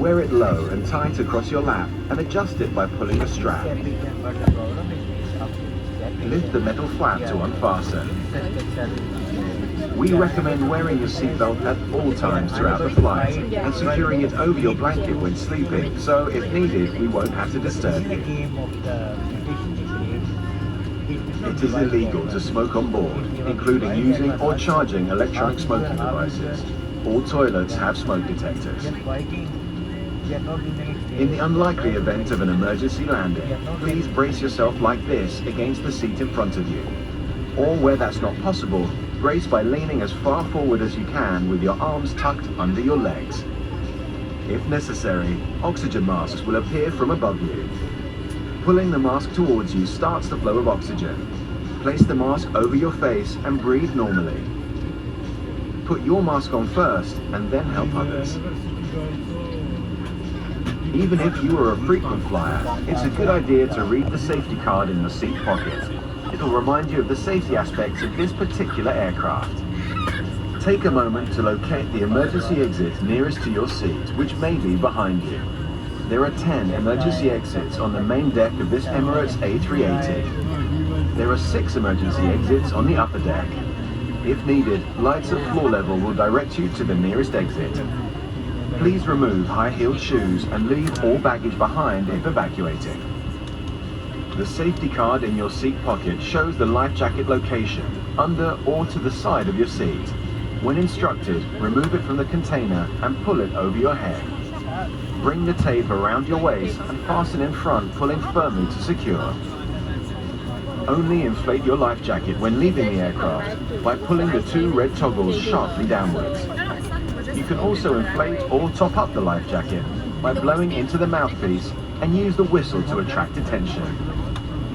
Wear it low and tight across your lap and adjust it by pulling the strap. Lift the metal flap to unfasten. We recommend wearing your seatbelt at all times throughout the flight and securing it over your blanket when sleeping, so if needed, we won't have to disturb you. It is illegal to smoke on board, including using or charging electronic smoking devices. All toilets have smoke detectors. In the unlikely event of an emergency landing, please brace yourself like this against the seat in front of you. Or where that's not possible, brace by leaning as far forward as you can with your arms tucked under your legs. If necessary, oxygen masks will appear from above you. Pulling the mask towards you starts the flow of oxygen. Place the mask over your face and breathe normally. Put your mask on first and then help others. Even if you are a frequent flyer, it's a good idea to read the safety card in the seat pocket. It'll remind you of the safety aspects of this particular aircraft. Take a moment to locate the emergency exit nearest to your seat, which may be behind you. There are 10 emergency exits on the main deck of this Emirates A380. There are 6 emergency exits on the upper deck. If needed, lights at floor level will direct you to the nearest exit. Please remove high-heeled shoes and leave all baggage behind if evacuating. The safety card in your seat pocket shows the life jacket location, under or to the side of your seat. When instructed, remove it from the container and pull it over your head. Bring the tape around your waist and fasten in front, pulling firmly to secure. Only inflate your life jacket when leaving the aircraft by pulling the 2 red toggles sharply downwards. You can also inflate or top up the life jacket by blowing into the mouthpiece and use the whistle to attract attention.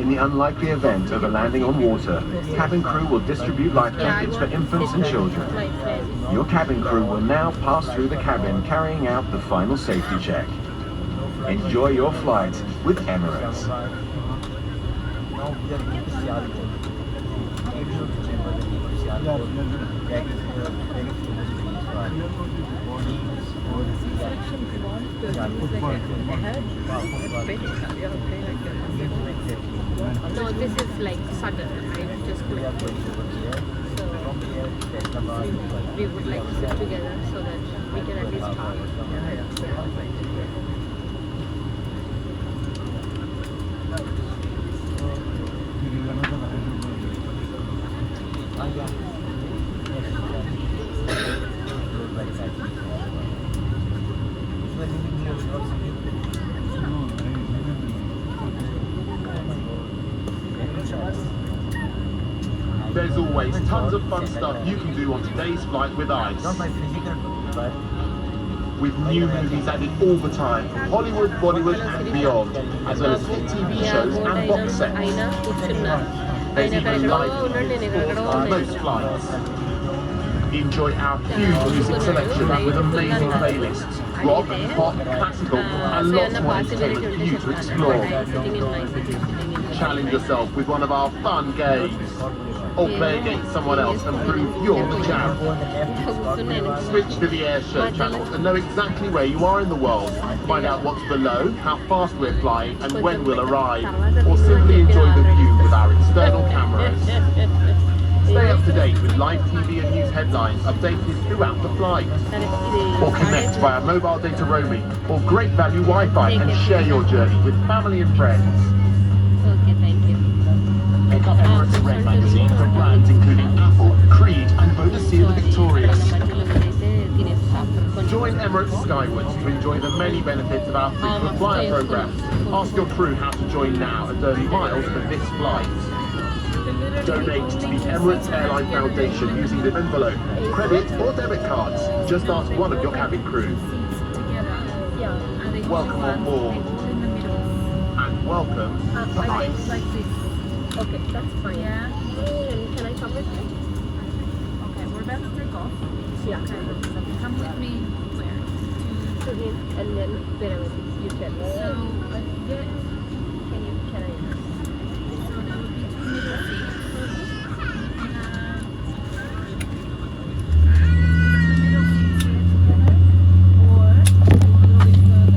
In the unlikely event of a landing on water, cabin crew will distribute life jackets for infants and children. Your cabin crew will now pass through the cabin carrying out the final safety check. Enjoy your flight with Emirates. No, this is like sudden, right? Just so we would like to sit together so that we can at least talk. There's always tons of fun stuff you can do on today's flight with ICE. With new movies added all the time from Hollywood, Bollywood and beyond, as well as hit TV shows and box sets. There's even live sports on most flights. Enjoy our huge music selection with amazing playlists, rock, pop, classical and lots more entertainment for you to explore. Challenge yourself with one of our fun games, or play against someone else and prove you're the champ. Switch to the air show channel and know exactly where you are in the world. Find out what's below, how fast we're flying and when we'll arrive, or simply enjoy the view with our external cameras. Stay up to date with live TV and news headlines updated throughout the flight. Or connect via mobile data roaming or great value Wi-Fi and share your journey with family and friends. Okay, thank you. Pick up Emirates Red magazine from brands including Apple, Creed and Bodicea the Victorious. Join Emirates Skywards to enjoy the many benefits of our frequent flyer program. Ask your crew how to join now and earn miles for this flight. Donate to the Emirates Airline Foundation using the envelope, credit or debit cards. Just ask one of your cabin crew. Welcome on board. And welcome to ICE. Okay, that's fine. Yeah. Can I come with you? Okay, we're about to take off. Yeah. Okay, come with me where? To him, and then wherever you tell me. So, yeah. Can I? So there will be 2 middle seats. Middle seats here together, or you go with the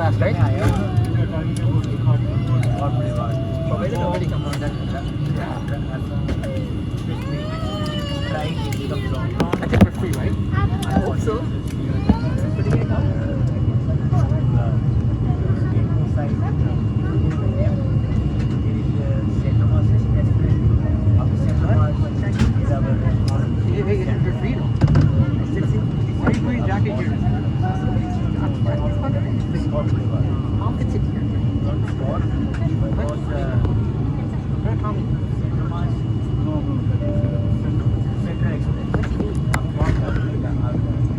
class, right? Yeah, yeah. We are talking about economy class. Provided already come on that. Right, it becomes long. I think we're free, right? I hope so. Pretty good, huh? Hey, this is for free though. Why are you wearing jacket here? How fits it here? Where Tommy?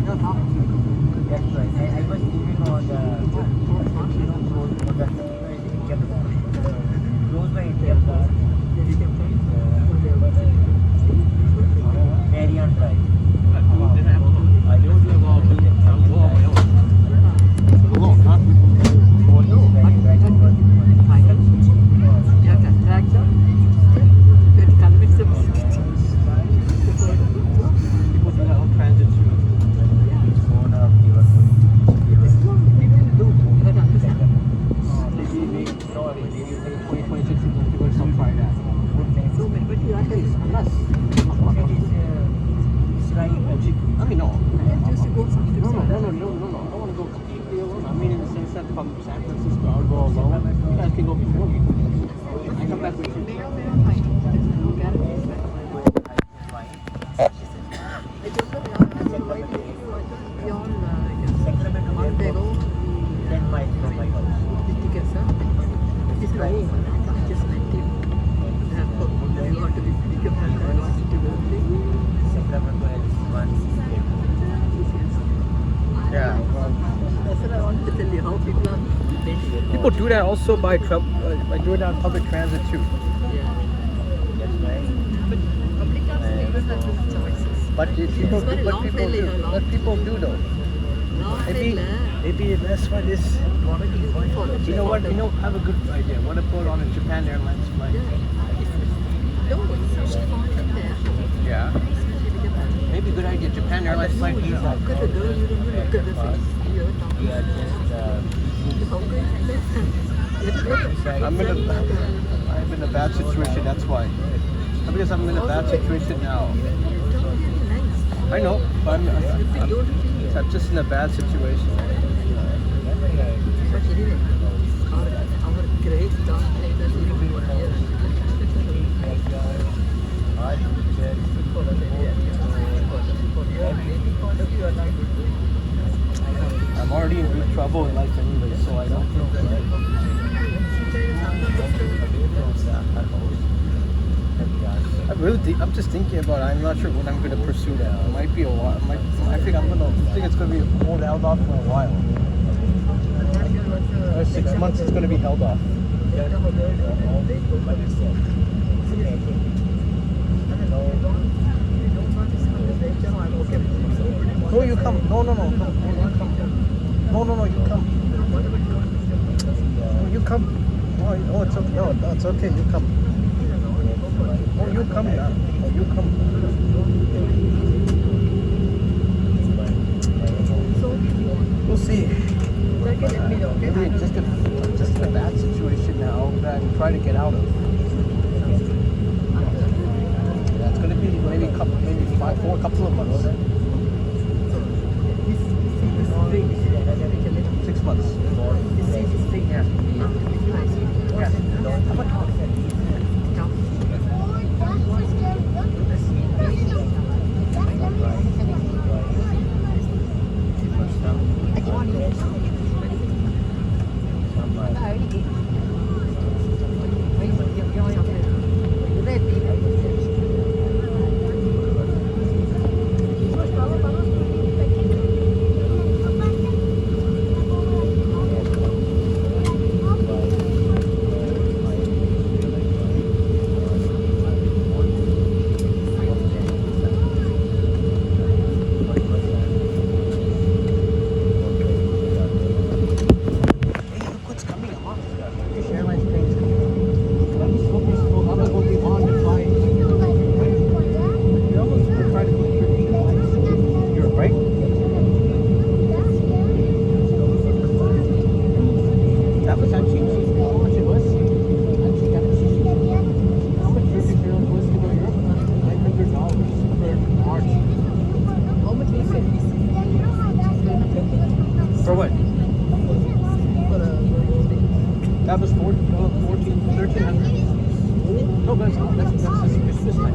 No, Tommy. That's right. I was living on the close by Indian car. Marian Drive. I don't know about Alone, not with You have to attract them. You have to convince them. People do that on transit too. People do. You have to understand. Maybe 2026 is going to go some try that. So, but you actually, unless. I mean, no. Just to go something. No. I don't want to go completely alone. I mean, in the sense that from San Francisco, I'll go alone. You guys can go before me. I come back with you. Yeah. That's what I wanted to tell you. How people are. People do that also by doing that on public transit too. Public transport have choices. But people do though. Maybe that's why this. You know what? I have a good idea. I want to put on a Japan Airlines flight. Yeah. Maybe a good idea. Japan Airlines flight visa. Look at the girl, you don't look at the face. I'm in a bad situation. That's why. Because I'm in a bad situation now. I know, but I'm just in a bad situation. But anyway, our great doctor that we I'm already in big trouble in life anyway, so I don't think I'm just thinking about it. I'm not sure when I'm going to pursue that. It might be a while. I think it's going to be held off for a while. 6 months it's going to be held off. No, you come. No, you come. No, you come. No, you come. Oh, it's okay. No, it's okay. You come. Oh, you come now. Oh, you come. We'll see. Maybe I'm just in a bad situation now that I'm trying to get out of. Yeah, it's going to be maybe a couple of months. 6 months. Yeah. How much? That was 1300. No, but that's this time.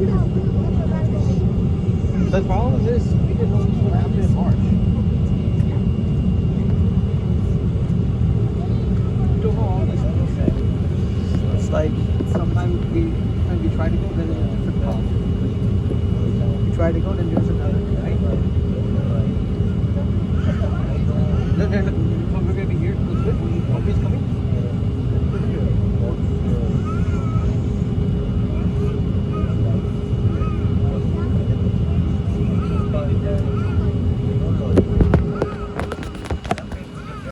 The problem is, we didn't know this was going to happen in March. We don't know all these things. It's like sometimes we try to go, then there's a different call. We try to go, then there's another.